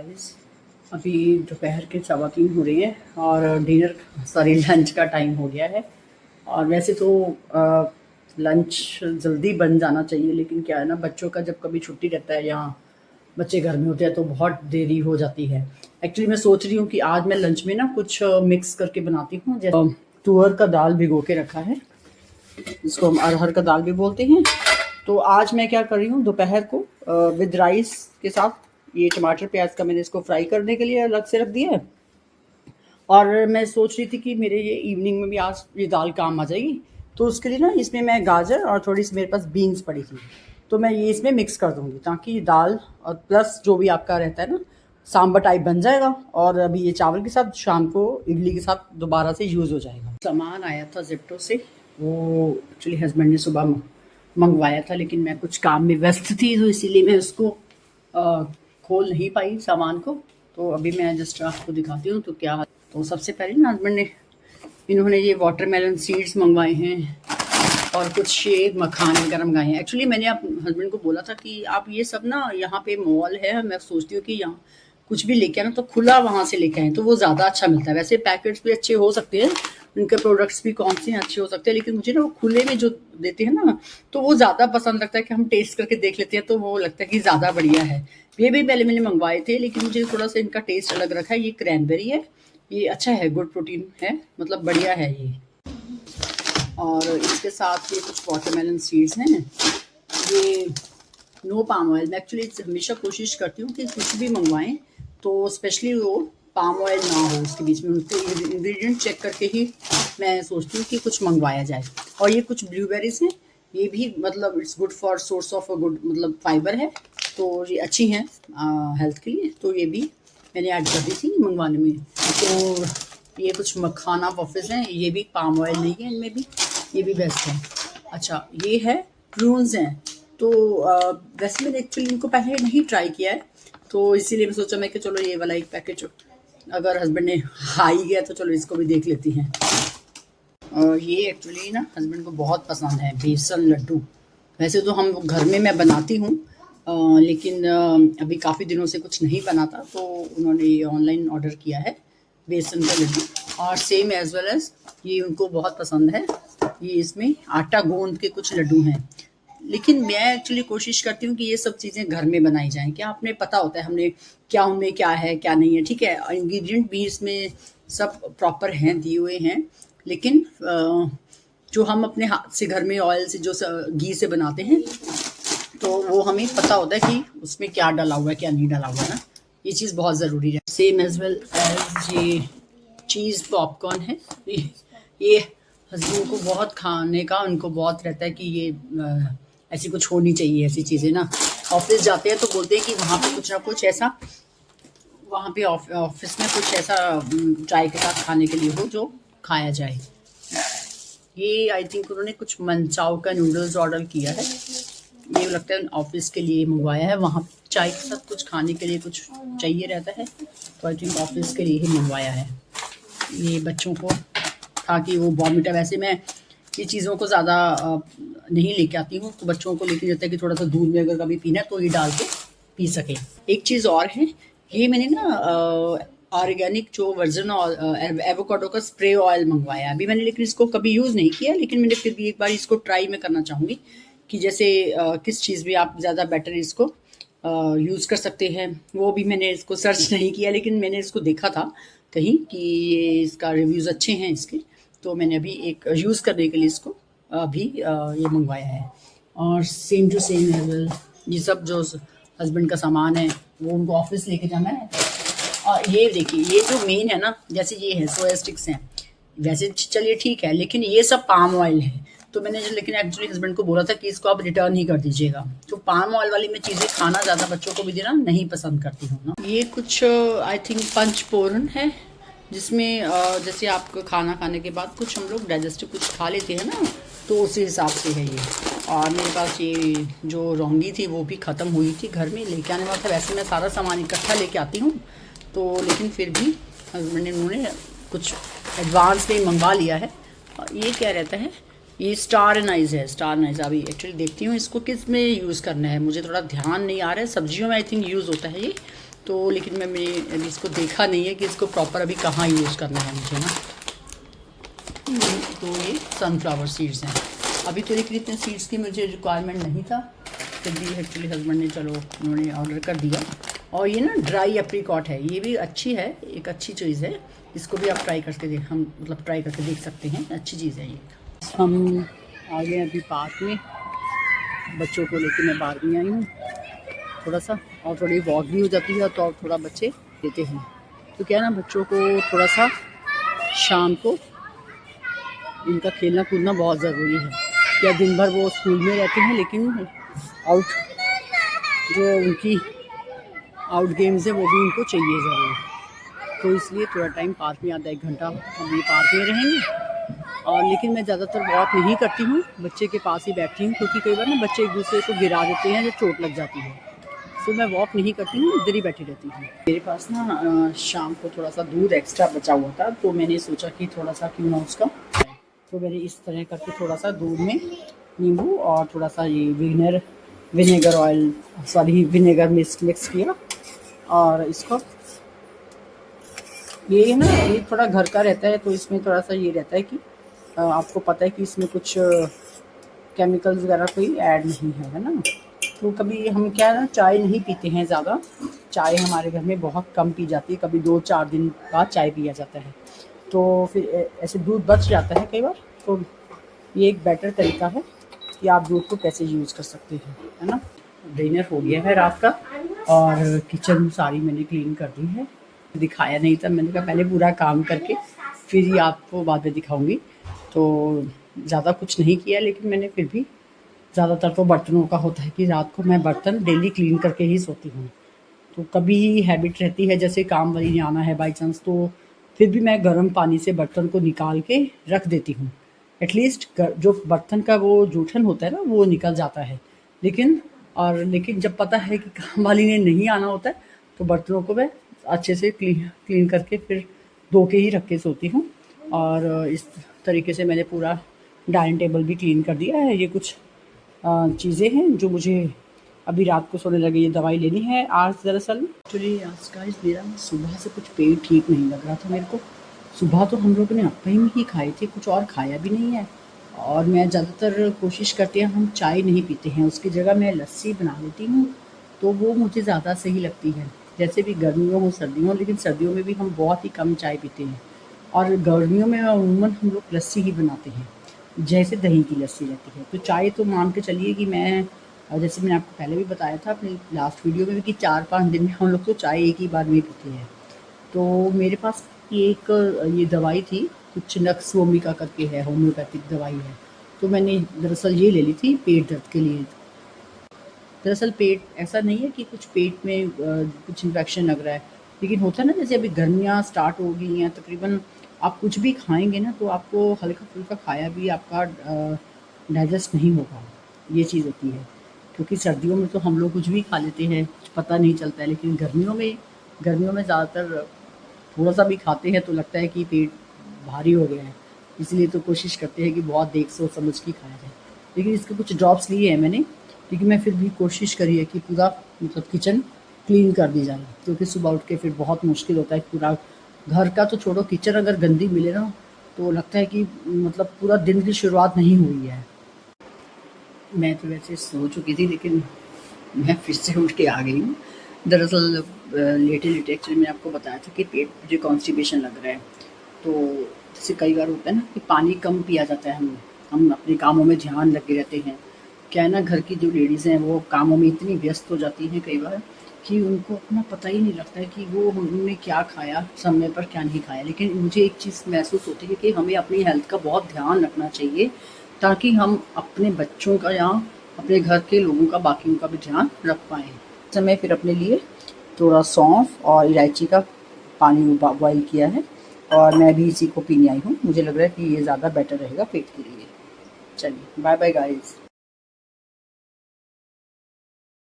Guys, अभी दोपहर के 3:15 हो रहे हैं और लंच का टाइम हो गया है। और वैसे तो लंच जल्दी बन जाना चाहिए, लेकिन क्या है ना, बच्चों का जब कभी छुट्टी रहता है या बच्चे घर में होते हैं तो बहुत देरी हो जाती है। एक्चुअली मैं सोच रही हूँ कि आज मैं लंच में ना कुछ मिक्स करके बनाती हूँ। जैसे तुअर का दाल भिगो के रखा है, इसको हम अरहर का दाल भी बोलते हैं। तो आज मैं क्या कर रही हूँ, दोपहर को विद राइस के साथ ये टमाटर प्याज का मैंने इसको फ्राई करने के लिए अलग से रख दिया है। और मैं सोच रही थी कि मेरे ये इवनिंग में भी आज ये दाल काम आ जाएगी, तो उसके लिए ना इसमें मैं गाजर और थोड़ी सी मेरे पास बीन्स पड़ी थी, तो मैं ये इसमें मिक्स कर दूंगी ताकि दाल और प्लस जो भी आपका रहता है ना सांभर टाइप बन जाएगा। और अभी ये चावल के साथ शाम को इडली के साथ दोबारा से यूज़ हो जाएगा। सामान आया था जिप्टो से, वो एक्चुअली हस्बैंड ने सुबह मंगवाया था, लेकिन मैं कुछ काम में व्यस्त थी तो इसीलिए मैं उसको खोल नहीं पाई सामान को। तो अभी मैं जस्ट आपको दिखाती हूँ तो क्या। तो सबसे पहले ना हस्बैंड ने इन्होंने ये वाटरमेलन सीड्स मंगवाए हैं और कुछ ये मखाने वगैरह मंगाए हैं। एक्चुअली मैंने आप हस्बैंड को बोला था कि आप ये सब ना, यहाँ पे मॉल है, मैं सोचती हूँ कि यहाँ कुछ भी लेके आना तो खुला वहाँ से लेके आए तो वो ज़्यादा अच्छा मिलता है। वैसे पैकेट्स भी अच्छे हो सकते हैं, उनके प्रोडक्ट्स भी कौन से अच्छे हो सकते हैं, लेकिन मुझे ना वो खुले में जो देते हैं ना तो वो ज़्यादा पसंद लगता है कि हम टेस्ट करके देख लेते हैं, तो वो लगता है कि ज़्यादा बढ़िया है। ये भी पहले मैंने मंगवाए थे, लेकिन मुझे थोड़ा सा इनका टेस्ट अलग रखा है। ये क्रैनबेरी है, ये अच्छा है, गुड प्रोटीन है, मतलब बढ़िया है ये। और इसके साथ ये कुछ वाटरमेलन सीड्स हैं, ये नो पाम ऑयल। मैं एक्चुअली हमेशा कोशिश करती हूँ कि कुछ भी मंगवाएं तो स्पेशली वो पाम ऑयल ना हो उसके बीच में, उसके इंग्रेडिएंट चेक करके ही मैं सोचती हूँ कि कुछ मंगवाया जाए। और ये कुछ ब्लूबेरीज हैं, ये भी मतलब it's good for source of a good मतलब फाइबर है, तो ये अच्छी हैं हेल्थ के लिए, तो ये भी मैंने ऐड कर दी थी मंगवाने में। तो ये कुछ मखाना वफिस हैं, ये भी पाम ऑयल नहीं है इनमें भी, ये भी बेस्ट है। अच्छा, ये है प्रून्स हैं, तो वैसे मैंने एक्चुअली इनको पहले नहीं ट्राई किया है, तो इसीलिए मैं सोचा मैं कि चलो ये वाला एक पैकेज अगर हस्बैंड ने खा ही गया तो चलो इसको भी देख लेती हैं। और ये एक्चुअली ना हस्बैंड को बहुत पसंद है, बेसन लड्डू। वैसे तो हम घर में मैं बनाती हूँ, लेकिन अभी काफ़ी दिनों से कुछ नहीं बना था, तो उन्होंने ये ऑनलाइन ऑर्डर किया है बेसन का लड्डू। और सेम एज वेल एज ये उनको बहुत पसंद है, ये इसमें आटा गूंद के कुछ लड्डू हैं। लेकिन मैं एक्चुअली कोशिश करती हूँ कि ये सब चीज़ें घर में बनाई जाएं। क्या आपने पता होता है हमने क्या उनमें क्या है क्या नहीं है, ठीक है, इंग्रेडिएंट भी इसमें सब प्रॉपर हैं, दिए हुए हैं, लेकिन जो हम अपने हाथ से घर में ऑयल से जो घी से बनाते हैं तो वो हमें पता होता है कि उसमें क्या डाला हुआ है क्या नहीं डाला हुआ है ना, ये चीज़ बहुत ज़रूरी है। सेम एज वेल एज ये चीज़ पॉपकॉर्न है, ये हस्बैंड को बहुत खाने का उनको बहुत रहता है कि ये ऐसी कुछ होनी चाहिए ऐसी चीज़ें ना। ऑफिस जाते हैं तो बोलते हैं कि वहाँ पे कुछ ना कुछ ऐसा, वहाँ पे ऑफिस में कुछ ऐसा चाय के साथ खाने के लिए हो जो खाया जाए। ये आई थिंक उन्होंने कुछ मनचाओ का नूडल्स ऑर्डर किया है, ये लगता है ऑफिस के लिए मंगवाया है, वहाँ चाय के साथ कुछ खाने के लिए कुछ चाहिए रहता है, तो आई थिंक ऑफिस के लिए ही मंगवाया है ये बच्चों को, ताकि वो बॉर्नविटा। वैसे मैं ये चीज़ों को ज़्यादा नहीं लेके आती हूँ, तो बच्चों को लेके जाता है कि थोड़ा सा दूध में अगर कभी पीना है तो ये डाल के पी सके। एक चीज़ और है, ये मैंने ना ऑर्गेनिक जो वर्जन एवोकाडो का स्प्रे ऑयल मंगवाया अभी मैंने, लेकिन इसको कभी यूज़ नहीं किया, लेकिन मैंने फिर भी एक बार इसको ट्राई मैं करना चाहूँगी कि जैसे किस चीज़ में आप ज़्यादा बेटर इसको यूज़ कर सकते हैं। वो भी मैंने इसको सर्च नहीं किया, लेकिन मैंने इसको देखा था कहीं कि ये इसका रिव्यूज़ अच्छे हैं इसके, तो मैंने अभी एक यूज़ करने के लिए इसको अभी ये मंगवाया है। और सेम टू सेम है, ये सब जो हस्बैंड का सामान है वो उनको ऑफिस लेके जाना है। और ये देखिए, ये जो मेन है ना, जैसे ये है सोया स्टिक्स हैं, वैसे चलिए ठीक है, लेकिन ये सब पाम ऑयल है, तो मैंने लेकिन एक्चुअली हस्बैंड को बोला था कि इसको आप रिटर्न ही कर दीजिएगा। तो पाम ऑयल वाली मैं चीज़ें खाना ज़्यादा बच्चों को भी देना नहीं पसंद करती हूँ ना। ये कुछ आई थिंक पंचपोरन है, जिसमें जैसे आप खाना खाने के बाद कुछ हम लोग डाइजेस्टिव कुछ खा लेते हैं ना, तो उसी हिसाब से है ये। और मेरे पास ये जो रौंगी थी वो भी ख़त्म हुई थी, घर में लेके आने वाला था। वैसे मैं सारा सामान इकट्ठा लेके आती हूँ, तो लेकिन फिर भी हस्बैंड ने उन्होंने कुछ एडवांस में मंगवा लिया है। और ये क्या रहता है, ये स्टार एनाइज है, स्टार एनाइज। अभी एक्चुअली देखती हूँ इसको किस में यूज़ करना है, मुझे थोड़ा ध्यान नहीं आ रहा है। सब्जियों में आई थिंक यूज़ होता है ये, तो लेकिन मैंने अभी इसको देखा नहीं है कि इसको प्रॉपर अभी कहाँ यूज़ करना है मुझे ना। तो ये सनफ्लावर सीड्स हैं। अभी तो लेकिन इतने सीड्स की मुझे रिक्वायरमेंट नहीं था, फिर भी एक्चुअली हस्बैंड ने चलो उन्होंने ऑर्डर कर दिया। और ये ना ड्राई एप्रीकॉट है, ये भी अच्छी है, एक अच्छी चीज़ है, इसको भी आप ट्राई करके ट्राई करके देख सकते हैं, अच्छी चीज़ है ये। हम आ गए अभी पार्क में, बच्चों को लेकर मैं बाहर भी आई हूँ थोड़ा सा, और थोड़ी वॉक भी हो जाती है तो थोड़ा बच्चे देते हैं। तो क्या है ना, बच्चों को थोड़ा सा शाम को इनका खेलना कूदना बहुत ज़रूरी है। या दिन भर वो स्कूल में रहते हैं, लेकिन जो उनकी आउट गेम्स है वो भी उनको चाहिए ज़रूर। तो इसलिए थोड़ा टाइम पार्क में, आधा 1 घंटा हम ये पार्क में रहेंगे। और लेकिन मैं ज़्यादातर वॉक नहीं करती हूँ, बच्चे के पास ही बैठती हूँ, क्योंकि कई बार ना बच्चे एक दूसरे को गिरा देते हैं या चोट लग जाती है। तो मैं वॉक नहीं करती हूँ, इधर ही बैठी रहती हूँ। मेरे पास ना शाम को थोड़ा सा दूध एक्स्ट्रा बचा हुआ था, तो मैंने सोचा कि थोड़ा सा क्यों ना उसका, तो मैंने इस तरह करके थोड़ा सा दूध में नींबू और थोड़ा सा ये विनेगर मिक्स किया। और इसको ये ना, ये थोड़ा घर का रहता है, तो इसमें थोड़ा सा ये रहता है कि आपको पता है कि इसमें कुछ केमिकल्स वगैरह कोई ऐड नहीं है ना। तो कभी हम क्या है ना, चाय नहीं पीते हैं ज़्यादा, चाय हमारे घर में बहुत कम पी जाती है, कभी 2-4 दिन बाद चाय पिया जाता है, तो फिर ऐसे दूध बच जाता है कई बार। तो ये एक बेटर तरीका है कि आप दूध को कैसे यूज़ कर सकते हैं, है ना। डिनर हो गया है रात का, और किचन सारी मैंने क्लीन कर दी है। दिखाया नहीं था, मैंने कहा पहले पूरा काम करके फिर ही आपको बाद में दिखाऊंगी। तो ज़्यादा कुछ नहीं किया, लेकिन मैंने फिर भी ज़्यादातर तो बर्तनों का होता है कि रात को मैं बर्तन डेली क्लीन करके ही सोती हूँ। तो कभी हैबिट रहती है, जैसे काम वाली ने आना है बाई चांस, तो फिर भी मैं गर्म पानी से बर्तन को निकाल के रख देती हूँ। एटलीस्ट जो बर्तन का वो जूठन होता है ना, वो निकल जाता है। लेकिन जब पता है कि काम वाली ने नहीं आना होता है, तो बर्तनों को मैं अच्छे से क्लीन करके फिर धो के ही रख के सोती हूँ। और इस तरीके से मैंने पूरा डाइनिंग टेबल भी क्लीन कर दिया है। ये कुछ चीज़ें हैं जो मुझे अभी रात को सोने लगे ये दवाई लेनी है। आज दरअसल एक्चुअली आज का मेरा सुबह से कुछ पेट ठीक नहीं लग रहा था मेरे को। सुबह तो हम लोगों ने अपने ही ही खाए थे, कुछ और खाया भी नहीं है। और मैं ज़्यादातर कोशिश करती हूँ, हम चाय नहीं पीते हैं, उसकी जगह मैं लस्सी बना लेती हूँ, तो वो मुझे ज़्यादा सही लगती है। जैसे भी गर्मियों हो सर्दियों हो, लेकिन सर्दियों में भी हम बहुत ही कम चाय पीते हैं, और गर्मियों में अमूमन हम लोग लस्सी ही बनाते हैं, जैसे दही की लस्सी रहती है। तो चाय तो मान के चलिए कि मैं, जैसे मैंने आपको पहले भी बताया था अपने लास्ट वीडियो में भी, कि 4-5 दिन में हम लोग तो चाय एक ही बार में पीते हैं। तो मेरे पास एक ये दवाई थी, कुछ नक्स वोमिका करके है, होम्योपैथिक दवाई है, तो मैंने दरअसल ये ले ली थी पेट दर्द के लिए। दरअसल पेट ऐसा नहीं है कि कुछ पेट में कुछ इन्फेक्शन लग रहा है, लेकिन होता है ना, जैसे अभी गर्मियाँ स्टार्ट हो गई हैं, तकरीबन आप कुछ भी खाएंगे ना, तो आपको हल्का फुल्का खाया भी आपका डाइजेस्ट नहीं होगा, ये चीज़ होती है। क्योंकि सर्दियों में तो हम लोग कुछ भी खा लेते हैं, कुछ पता नहीं चलता है, लेकिन गर्मियों में ज़्यादातर थोड़ा सा भी खाते हैं तो लगता है कि पेट भारी हो गया है, इसलिए तो कोशिश करते हैं कि बहुत देख सोच समझ के खाया जाए। लेकिन इसके कुछ ड्रॉप्स लिए हैं मैंने, लेकिन मैं फिर भी कोशिश करी है कि पूरा किचन क्लीन कर दी जाए, क्योंकि सुबह उठ के फिर बहुत मुश्किल होता है। पूरा घर का तो छोड़ो, किचन अगर गंदी मिले ना, तो लगता है कि पूरा दिन की शुरुआत नहीं हुई है। मैं तो वैसे सो चुकी थी, लेकिन मैं फिर से उठ के आ गई हूँ। दरअसल लेटे एक्चुअली मैंने आपको बताया था कि पेट मुझे कॉन्स्टिपेशन लग रहा है। तो जैसे कई बार होता है ना कि पानी कम पिया जाता है, हम अपने कामों में ध्यान लगे रहते हैं। क्या है ना, घर की जो लेडीज़ हैं वो कामों में इतनी व्यस्त हो जाती हैं कई बार कि उनको अपना पता ही नहीं लगता है कि वो उन्होंने क्या खाया, समय पर क्या नहीं खाया। लेकिन मुझे एक चीज़ महसूस होती है कि हमें अपनी हेल्थ का बहुत ध्यान रखना चाहिए, ताकि हम अपने बच्चों का या अपने घर के लोगों का, बाकियों का भी ध्यान रख पाएँ। समय फिर अपने लिए थोड़ा सौंफ और इलायची का पानी बॉयल किया है, और मैं भी इसी को पीने आई हूँ। मुझे लग रहा है कि ये ज़्यादा बेटर रहेगा पेट के लिए। चलिए, बाय बाय गाइस।